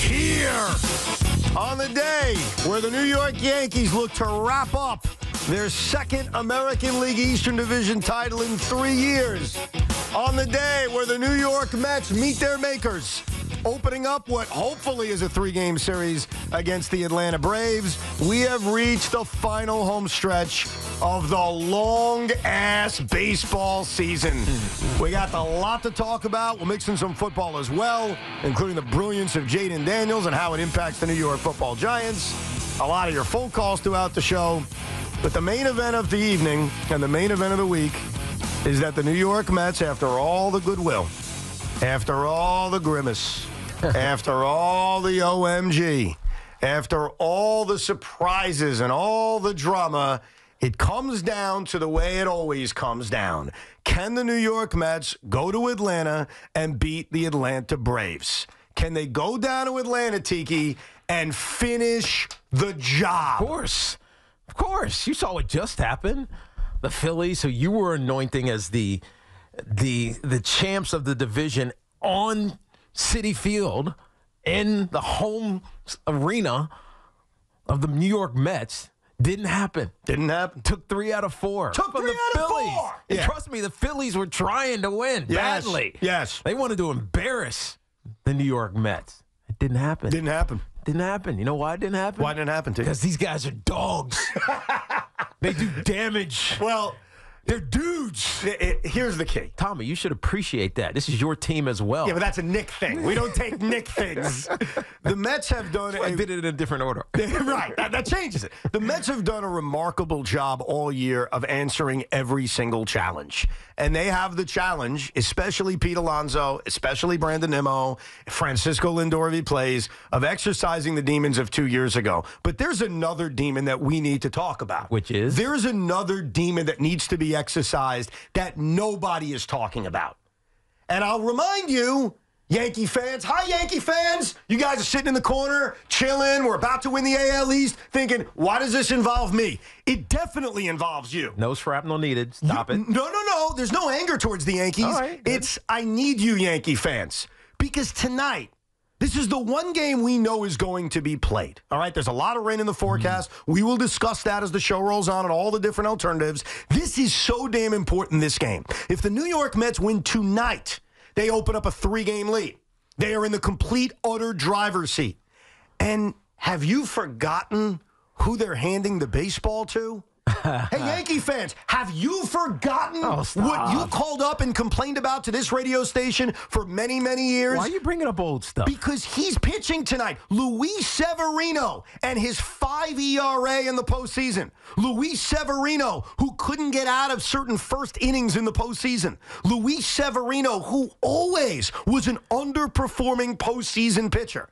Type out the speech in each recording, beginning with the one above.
Here, on the day where the New York Yankees look to wrap up their second American League Eastern Division title in 3 years. On the day where the New York Mets meet their makers, opening up what hopefully is a 3-game series against the Atlanta Braves, we have reached the final home stretch of the long-ass baseball season. We got a lot to talk about. We'll mix in some football as well, including the brilliance of Jaden Daniels and how it impacts the New York Football Giants. A lot of your phone calls throughout the show. But the main event of the evening and the main event of the week is that the New York Mets, after all the goodwill, after all the grimace, after all the OMG, after all the surprises and all the drama, it comes down to the way it always comes down. Can the New York Mets go to Atlanta and beat the Atlanta Braves? Can they go down to Atlanta, Tiki, and finish the job? Of course. Of course. You saw what just happened. The Phillies, who you were anointing as the champs of the division on Citi Field in the home arena of the New York Mets, didn't happen. Didn't happen. Took 3 out of 4. Took 3 out of 4. And trust me, the Phillies were trying to win badly. Yes. They wanted to embarrass the New York Mets. It didn't happen. Didn't happen. Didn't happen. You know why it didn't happen? Why didn't it happen, Tiki? Because these guys are dogs. They do damage. Well, they're dudes. Here's the key. Tommy, you should appreciate that. This is your team as well. Yeah, but that's a Nick thing. We don't take Nick things. The Mets have done I did it in a different order. Right. That changes it. The Mets have done a remarkable job all year of answering every single challenge. And they have the challenge, especially Pete Alonso, especially Brandon Nimmo, Francisco Lindor if he plays, of exercising the demons of 2 years ago. But there's another demon that we need to talk about. Which is? There's another demon that needs to be exercised that nobody is talking about. And I'll remind you, Yankee fans, hi Yankee fans, you guys are sitting in the corner, chilling, we're about to win the AL East, thinking, why does this involve me? It definitely involves you. No shrapnel needed. Stop it. No. There's no anger towards the Yankees. All right, it's, I need you Yankee fans. Because tonight, this is the one game we know is going to be played. All right, there's a lot of rain in the forecast. We will discuss that as the show rolls on and all the different alternatives. This is so damn important, this game. If the New York Mets win tonight, they open up a 3-game lead. They are in the complete, utter driver's seat. And have you forgotten who they're handing the baseball to? Hey, Yankee fans, have you forgotten what you called up and complained about to this radio station for many, many years? Why are you bringing up old stuff? Because he's pitching tonight. Luis Severino and his 5 ERA in the postseason. Luis Severino, who couldn't get out of certain first innings in the postseason. Luis Severino, who always was an underperforming postseason pitcher.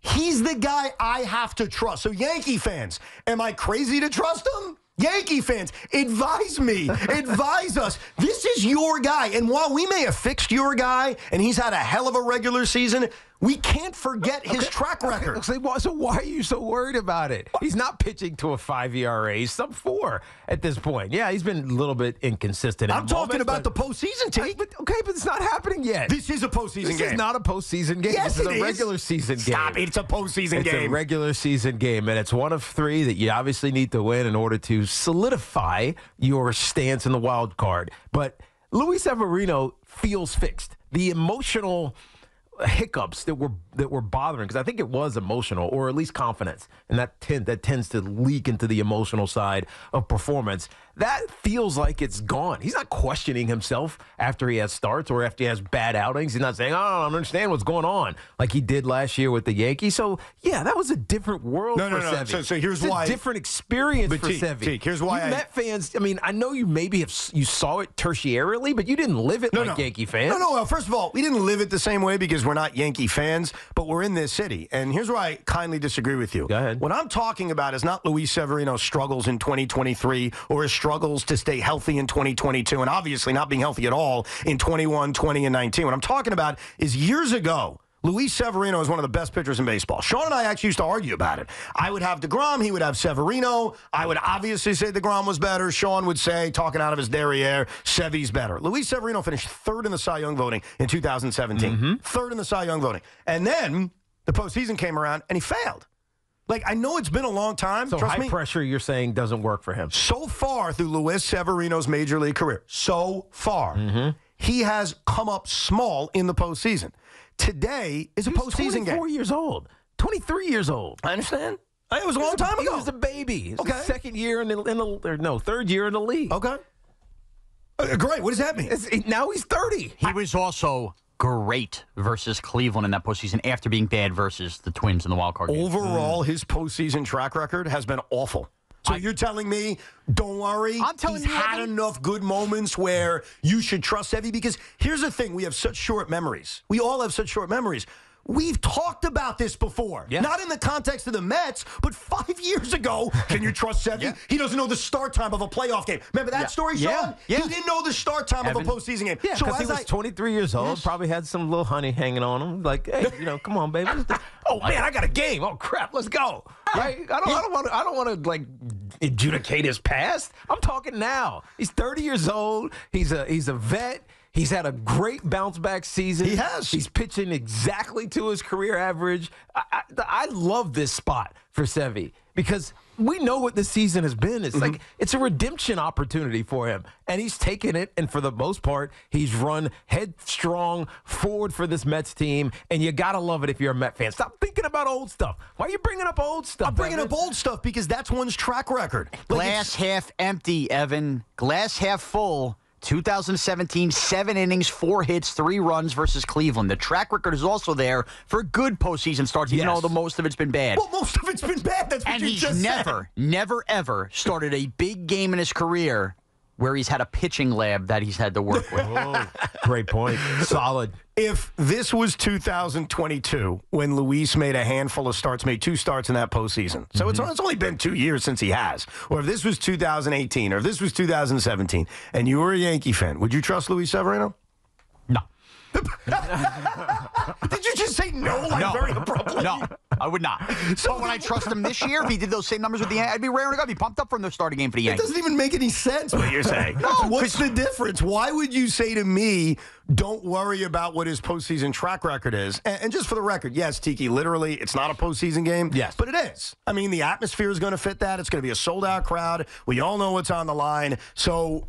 He's the guy I have to trust. So, Yankee fans, am I crazy to trust him? Yankee fans, advise me. Advise us. This is your guy. And while we may have fixed your guy and he's had a hell of a regular season, we can't forget his track record. Okay. So why are you so worried about it? He's not pitching to a 5 ERA. He's sub 4 at this point. Yeah, he's been a little bit inconsistent. I'm talking about the postseason, T. But it's not happening yet. This is a postseason game. This is not a postseason game. Yes, this is it a regular season game. Stop it. It's a postseason game. It's a regular season game, and it's one of 3 that you obviously need to win in order to solidify your stance in the wild card. But Luis Severino feels fixed. The emotional hiccups that were bothering, because I think it was emotional, or at least confidence, and that tends to leak into the emotional side of performance. That feels like it's gone. He's not questioning himself after he has starts or after he has bad outings. He's not saying, I don't understand what's going on, like he did last year with the Yankees. So, yeah, that was a different world for Sevy. So here's why. It's a different experience for Sevy. Here's why. Met fans, I mean, I know you maybe you saw it tertiarily, but you didn't live it like Yankee fans. No. Well, first of all, we didn't live it the same way because we're not Yankee fans, but we're in this city. And here's where I kindly disagree with you. Go ahead. What I'm talking about is not Luis Severino's struggles in 2023 or his struggles to stay healthy in 2022 and obviously not being healthy at all in 21, 20, and 19. What I'm talking about is years ago, Luis Severino is one of the best pitchers in baseball. Sean and I actually used to argue about it. I would have DeGrom. He would have Severino. I would obviously say DeGrom was better. Sean would say, talking out of his derriere, Sevy's better. Luis Severino finished third in the Cy Young voting in 2017. Third in the Cy Young voting. And then The postseason came around, and he failed. Like, I know it's been a long time. So Trust high me. pressure, you're saying, doesn't work for him. So far through Luis Severino's major league career, so far, he has come up small in the postseason. Today is a postseason game. 24 years old. 23 years old. I understand. It was a long time ago. He was a baby. Okay. Second year third year in the league. Okay. Great. What does that mean? Now he's 30. He was also great versus Cleveland in that postseason after being bad versus the Twins in the wild card game. Overall, his postseason track record has been awful. So you're telling me, don't worry, I'm telling he's you, had enough good moments where you should trust Sevy? Because here's the thing, we have such short memories. We all have such short memories. We've talked about this before. Yeah. Not in the context of the Mets, but 5 years ago. Can you trust Sevy? Yeah. He doesn't know the start time of a playoff game. Remember that story, Sean? Yeah. He didn't know the start time of a postseason game. Yeah, because he was 23 years old, probably had some little honey hanging on him. Like, hey, come on, baby. Oh, man, I got a game. Oh, crap, let's go. Right? I don't want to, like, adjudicate his past. I'm talking now. He's 30 years old. He's a vet. He's had a great bounce-back season. He has. He's pitching exactly to his career average. I love this spot for Sevy because we know what the season has been. It's like it's a redemption opportunity for him, and he's taken it, and for the most part, he's run headstrong forward for this Mets team, and you got to love it if you're a Met fan. Stop thinking about old stuff. Why are you bringing up old stuff, I'm bringing Evan? up old stuff because that's one's track record. Like, Glass half empty, Evan. Glass half full. 2017, 7 innings, 4 hits, 3 runs versus Cleveland. The track record is also there for good postseason starts, even though the most of it's been bad. Well, most of it's been bad. That's what And you he's just never, ever started a big game in his career where he's had a pitching lab that he's had to work with. Great point. Solid. If this was 2022, when Luis made a handful of starts, made 2 starts in that postseason, so it's only been 2 years since he has, or if this was 2018, or if this was 2017, and you were a Yankee fan, would you trust Luis Severino? No. Did you just say no, very abruptly? No, I would not. So when I trust him this year, if he did those same numbers with the Yankees, I'd be raring to go. I'd be pumped up from the starting game for the It Yankees. doesn't even make any sense what you're saying. What's the difference? Why would you say to me, don't worry about what his postseason track record is? And just for the record, yes, Tiki, literally, it's not a postseason game. Yes. But it is. I mean, the atmosphere is going to fit that. It's going to be a sold-out crowd. We all know what's on the line. So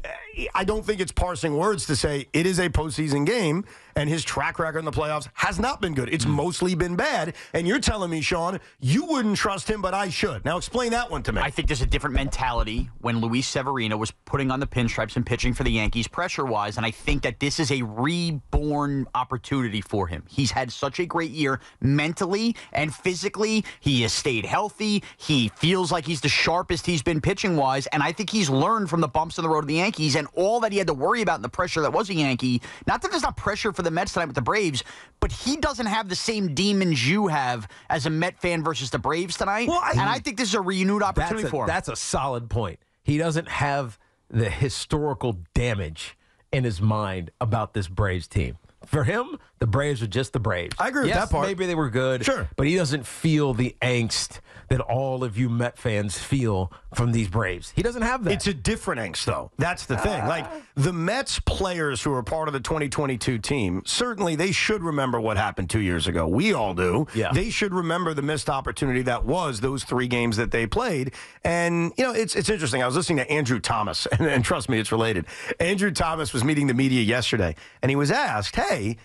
I don't think it's parsing words to say it is a postseason game, and his track record in the playoffs has not been good. It's mostly been bad. And you're telling me, Sean, you wouldn't trust him, but I should. Now explain that one to me. I think there's a different mentality when Luis Severino was putting on the pinstripes and pitching for the Yankees pressure-wise, and I think that this is a reborn opportunity for him. He's had such a great year mentally and physically. He has stayed healthy. He feels like he's the sharpest he's been pitching-wise, and I think he's learned from the bumps in the road of the Yankees and all that he had to worry about in the pressure that was a Yankee. Not that there's not pressure for the Mets tonight with the Braves, but he doesn't have the same demons you have as a Met fan versus the Braves tonight, and I think this is a renewed opportunity for him. That's a solid point. He doesn't have the historical damage in his mind about this Braves team. For him, the Braves are just the Braves. I agree with that part. Maybe they were good, sure, but he doesn't feel the angst that all of you Met fans feel from these Braves. He doesn't have that. It's a different angst, though. That's the thing. Like, the Mets players who are part of the 2022 team, certainly they should remember what happened 2 years ago. We all do. Yeah. They should remember the missed opportunity that was those 3 games that they played. And, it's interesting. I was listening to Andrew Thomas, and trust me, it's related. Andrew Thomas was meeting the media yesterday, and he was asked, hey,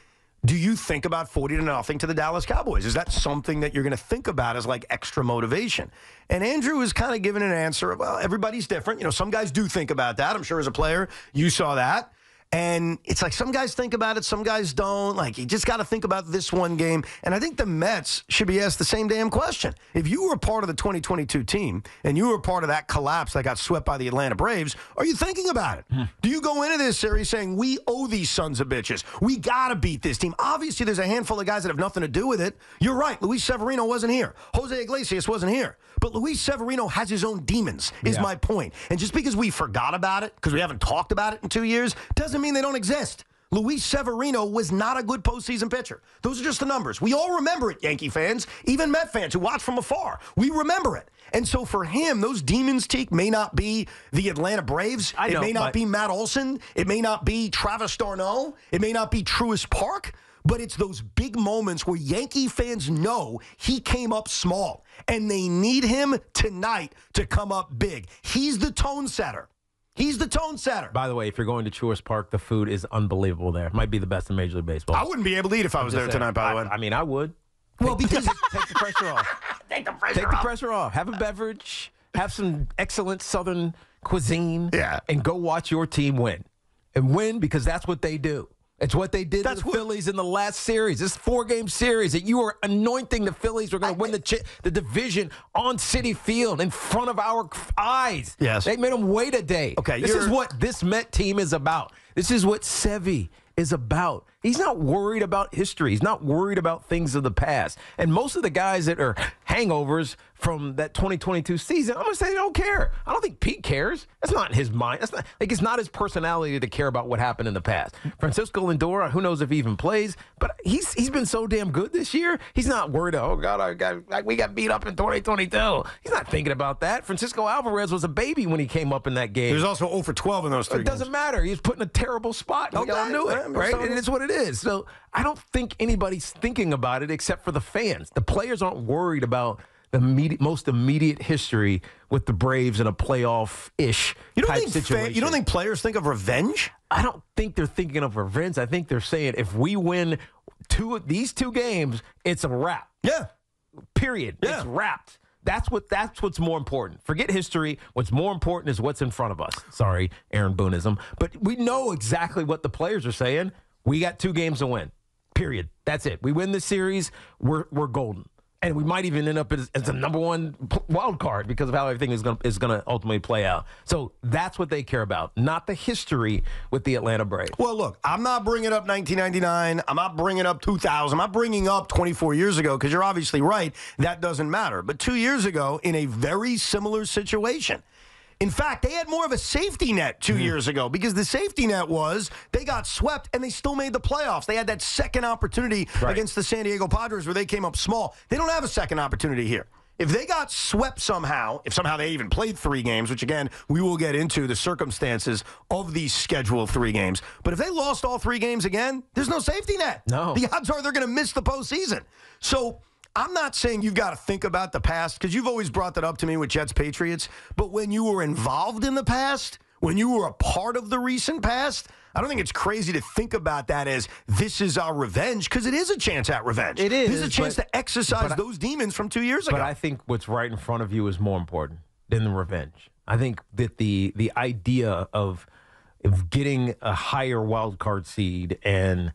do you think about 40-0 to the Dallas Cowboys? Is that something that you're going to think about as like extra motivation? And Andrew was kind of giving an answer of, well, everybody's different. Some guys do think about that. I'm sure as a player, you saw that. And it's like some guys think about it, some guys don't. Like, you just got to think about this one game. And I think the Mets should be asked the same damn question. If you were a part of the 2022 team and you were part of that collapse that got swept by the Atlanta Braves, are you thinking about it? Do you go into this series saying, we owe these sons of bitches. We got to beat this team. Obviously, there's a handful of guys that have nothing to do with it. You're right. Luis Severino wasn't here. Jose Iglesias wasn't here. But Luis Severino has his own demons, is my point. And just because we forgot about it, because we haven't talked about it in 2 years, doesn't mean they don't exist. Luis Severino was not a good postseason pitcher. Those are just the numbers. We all remember it, Yankee fans, even Met fans who watch from afar. We remember it. And so for him, those demons, Teak, may not be the Atlanta Braves. It may not be Matt Olson. It may not be Travis d'Arnaud. It may not be Truist Park. but it's those big moments where Yankee fans know he came up small, and they need him tonight to come up big. He's the tone setter. He's the tone setter. By the way, if you're going to Truist Park, the food is unbelievable there. Might be the best in Major League Baseball. I wouldn't be able to eat if I was there tonight, by the way. I mean, I would. Well, because take the pressure off. Take the pressure Take off. the pressure off. Have a beverage. Have some excellent Southern cuisine. Yeah. And go watch your team win. And win because that's what they do. It's what they did to the Phillies in the last series. This 4-game series that you were anointing the Phillies were going to win the division on Citi Field in front of our eyes. Yes. They made them wait a day. Okay, this is what this Met team is about. This is what Sevy is about. He's not worried about history. He's not worried about things of the past. And most of the guys that are hangovers from that 2022 season, I'm going to say they don't care. I don't think Pete cares. That's not in his mind. That's not like it's not his personality to care about what happened in the past. Francisco Lindor, who knows if he even plays, but he's been so damn good this year. He's not worried, oh God, we got beat up in 2022. He's not thinking about that. Francisco Alvarez was a baby when he came up in that game. He was also 0 for 12 in those 3 It doesn't matter. He was put in a terrible spot. We all knew it, right? And it's what it is. So I don't think anybody's thinking about it except for the fans. The players aren't worried about the most immediate history with the Braves in a playoff-ish type situation. You don't think players think of revenge? I don't think they're thinking of revenge. I think they're saying if we win these 2 games, it's a wrap. Yeah. Period. Yeah. It's wrapped. That's what's more important. Forget history. What's more important is what's in front of us. Sorry, Aaron Booneism. But we know exactly what the players are saying. We got 2 games to win. Period. That's it. We win this series, we're golden. And we might even end up as the number 1 wild card because of how everything is going to ultimately play out. So that's what they care about, not the history with the Atlanta Braves. Well, look, I'm not bringing up 1999. I'm not bringing up 2000. I'm not bringing up 24 years ago because you're obviously right. That doesn't matter. But 2 years ago, in a very similar situation. In fact, they had more of a safety net 2 years ago because the safety net was they got swept and they still made the playoffs. They had that second opportunity against the San Diego Padres where they came up small. They don't have a second opportunity here. If they got swept somehow, if somehow they even played 3 games, which, again, we will get into the circumstances of these scheduled 3 games. But if they lost all 3 games again, there's no safety net. No. The odds are they're going to miss the postseason. So I'm not saying you've got to think about the past because you've always brought that up to me with Jets Patriots. But when you were involved in the past, when you were a part of the recent past, I don't think it's crazy to think about that as this is our revenge because it is a chance at revenge. It is. This is a chance to exercise those demons from 2 years ago. But I think what's right in front of you is more important than the revenge. I think that the idea of getting a higher wild card seed and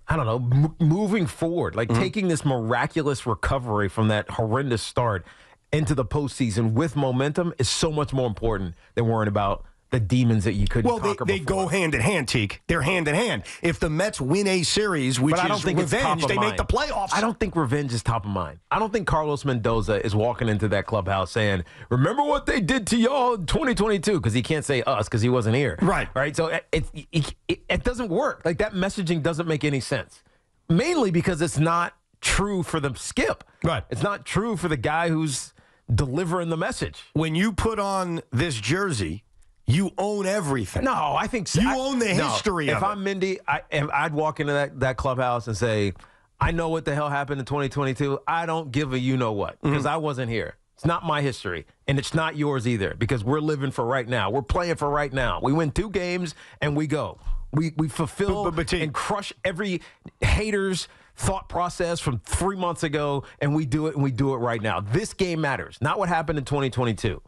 I don't know, moving forward, like taking this miraculous recovery from that horrendous start into the postseason with momentum is so much more important than worrying about the demons that you couldn't conquer they before. go hand in hand, Teak. They're hand in hand. If the Mets win a series, which But I don't is think it's top revenge, of they mind. make the playoffs. I don't think revenge is top of mind. I don't think Carlos Mendoza is walking into that clubhouse saying, remember what they did to y'all in 2022, because he can't say us because he wasn't here. Right. So it doesn't work. Like that messaging doesn't make any sense. Mainly because it's not true for the skip. Right. It's not true for the guy who's delivering the message. When you put on this jersey, you own everything. No, I think so. You own the history of it. If I'm Mindy, I'd walk into that clubhouse and say, I know what the hell happened in 2022. I don't give a you-know-what because I wasn't here. It's not my history, and it's not yours either because we're living for right now. We're playing for right now. We win 2 games, and we go. We fulfill and crush every hater's thought process from 3 months ago, and we do it right now. This game matters, not what happened in 2022.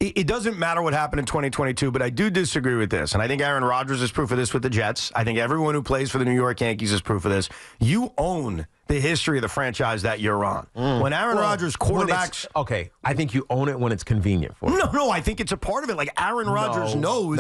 It doesn't matter what happened in 2022, but I do disagree with this. And I think Aaron Rodgers is proof of this with the Jets. I think everyone who plays for the New York Yankees is proof of this. You own the history of the franchise that you're on. When Aaron Rodgers quarterbacks... Okay, I think you own it when it's convenient for you. No, I think it's a part of it. Like Aaron Rodgers knows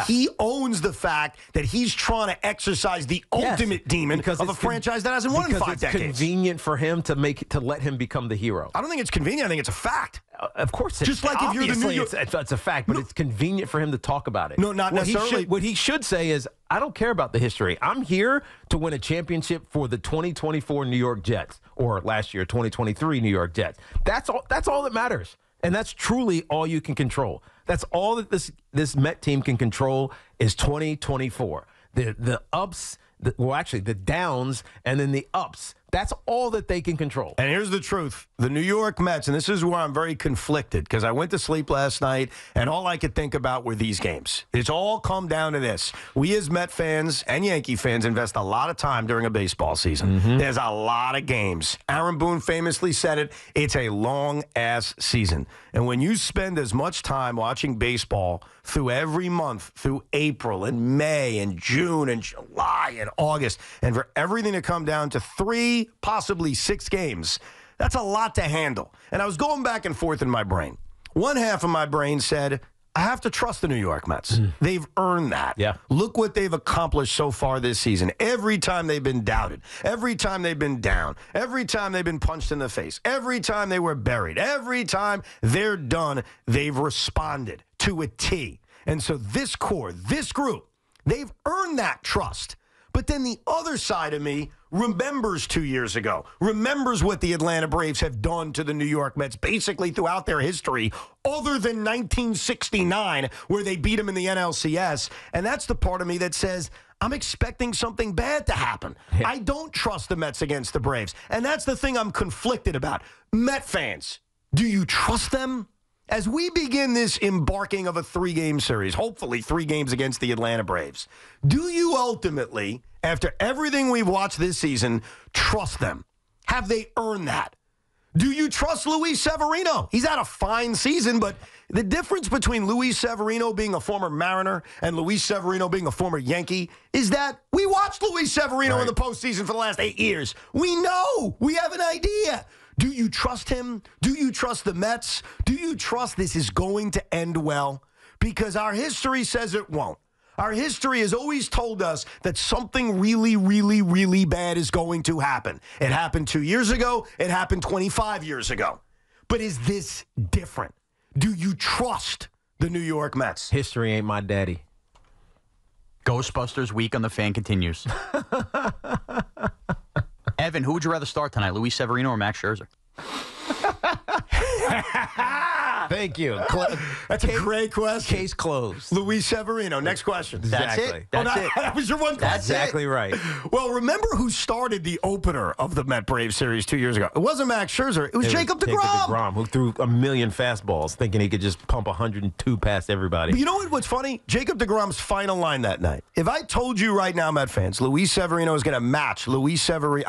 he owns the fact that he's trying to exercise the ultimate demon of a franchise that hasn't won in 5 decades. It's convenient for him to let him become the hero. I don't think it's convenient. I think it's a fact. Of course, just like if you're the New York, it's a fact, but it's convenient for him to talk about it. No, not necessarily. What he should say is, I don't care about the history. I'm here to win a championship for the 2024 New York Jets, or last year 2023 New York Jets. That's all. That's all that matters, and that's truly all you can control. That's all that this Met team can control is 2024. The ups, the downs and then the ups. That's all that they can control. And here's the truth. The New York Mets, and this is where I'm very conflicted because I went to sleep last night and all I could think about were these games. It's all come down to this. We as Met fans and Yankee fans invest a lot of time during a baseball season. There's a lot of games. Aaron Boone famously said it. It's a long-ass season. And when you spend as much time watching baseball through every month, through April and May and June and July and August, and for everything to come down to 3, possibly 6 games, that's a lot to handle. And I was going back and forth in my brain. One half of my brain said, I have to trust the New York Mets. They've earned that. Yeah. Look what they've accomplished so far this season. Every time they've been doubted, every time they've been down, every time they've been punched in the face, every time they were buried, every time they're done, they've responded to a T. And so this core, this group, they've earned that trust. But then the other side of me remembers 2 years ago, remembers what the Atlanta Braves have done to the New York Mets basically throughout their history, other than 1969, where they beat them in the NLCS. And that's the part of me that says, I'm expecting something bad to happen. Yeah. I don't trust the Mets against the Braves. And that's the thing I'm conflicted about. Met fans, do you trust them? As we begin this embarking of a 3-game series, hopefully 3 games against the Atlanta Braves, do you ultimately, after everything we've watched this season, trust them? Have they earned that? Do you trust Luis Severino? He's had a fine season, but the difference between Luis Severino being a former Mariner and Luis Severino being a former Yankee is that we watched Luis Severino in the postseason for the last 8 years. We know. We have an idea. Do you trust him? Do you trust the Mets? Do you trust this is going to end well? Because our history says it won't. Our history has always told us that something really, really, really bad is going to happen. It happened 2 years ago. It happened 25 years ago. But is this different? Do you trust the New York Mets? History ain't my daddy. Ghostbusters week on the Fan continues. Evan, who would you rather start tonight, Luis Severino or Max Scherzer? Thank you. That's a great question. Case closed. Luis Severino. Next question. That's Exactly. it. That's it. That was your one question. That's exactly right. Well, remember who started the opener of the Met Braves series 2 years ago? It wasn't Max Scherzer. It was Jacob deGrom. Jacob deGrom, who threw a million fastballs thinking he could just pump 102 past everybody. But you know what's funny? Jacob deGrom's final line that night. If I told you right now, Met fans, Luis Severino is going to match Luis Severino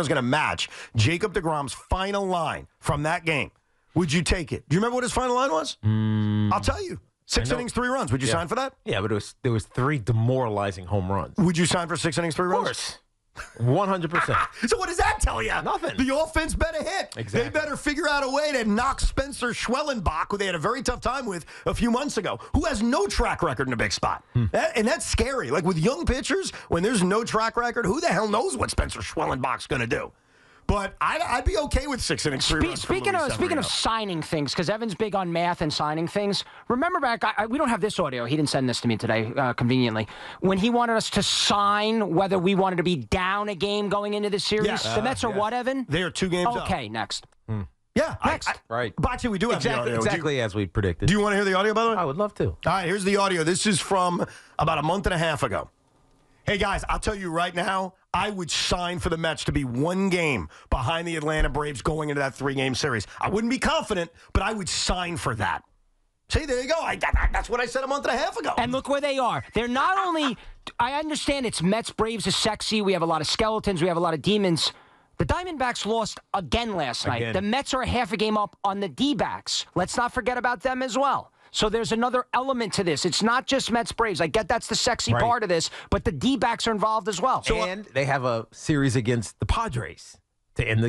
is going to match Jacob deGrom's final line from that game, would you take it? Do you remember what his final line was? I'll tell you. 6 innings, 3 runs. Would you sign for that? Yeah, but there was 3 demoralizing home runs. Would you sign for 6 innings, 3 runs? Of course. 100%. So what does that tell you? Nothing. The offense better hit. Exactly. They better figure out a way to knock Spencer Schwellenbach, who they had a very tough time with a few months ago, who has no track record in a big spot. And that's scary. Like with young pitchers, when there's no track record, who the hell knows what Spencer Schwellenbach's going to do? But I'd be okay with 6 innings, 3 runs. Speaking of signing things, because Evan's big on math and signing things. Remember back, we don't have this audio. He didn't send this to me today, conveniently. When he wanted us to sign whether we wanted to be down a game going into the series. Yes. The Mets are what, Evan? They are 2 games up. Okay, next. Yeah. Next. Right. Boxy, we do have the audio. Exactly as we predicted. Do you want to hear the audio, by the way? I would love to. All right, here's the audio. This is from about a month and a half ago. Hey, guys, I'll tell you right now, I would sign for the Mets to be 1 game behind the Atlanta Braves going into that 3-game series. I wouldn't be confident, but I would sign for that. See, there you go. That's what I said a month and a half ago. And look where they are. They're not only, I understand it's Mets, Braves is sexy. We have a lot of skeletons. We have a lot of demons. The Diamondbacks lost again last night. The Mets are a half a game up on the D-backs. Let's not forget about them as well. So there's another element to this. It's not just Mets Braves. I get that's the sexy part of this, but the D-backs are involved as well. And they have a series against the Padres to end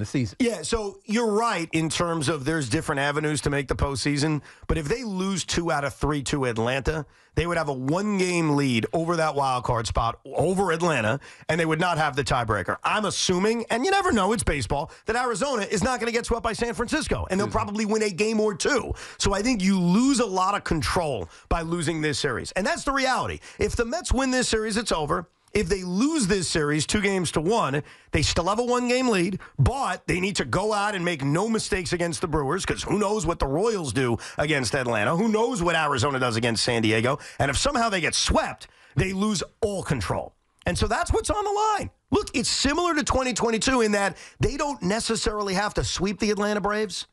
the season. Yeah, so you're right in terms of there's different avenues to make the postseason. But if they lose 2 out of 3 to Atlanta, they would have a 1-game lead over that wild card spot over Atlanta, and they would not have the tiebreaker. I'm assuming, and you never know, it's baseball, that Arizona is not going to get swept by San Francisco, and they'll probably win a game or 2. So I think you lose a lot of control by losing this series. And that's the reality. If the Mets win this series, it's over. If they lose this series 2-1, they still have a 1-game lead, but they need to go out and make no mistakes against the Brewers, because who knows what the Royals do against Atlanta? Who knows what Arizona does against San Diego? And if somehow they get swept, they lose all control. And so that's what's on the line. Look, it's similar to 2022 in that they don't necessarily have to sweep the Atlanta Braves.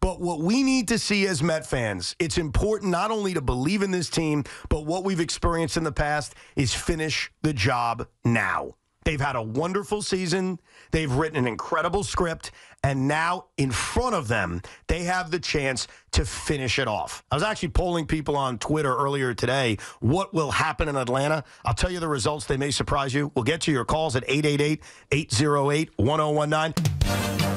But what we need to see as Met fans, it's important not only to believe in this team, but what we've experienced in the past is finish the job now. They've had a wonderful season. They've written an incredible script. And now in front of them, they have the chance to finish it off. I was actually polling people on Twitter earlier today. What will happen in Atlanta? I'll tell you the results. They may surprise you. We'll get to your calls at 888-808-1019.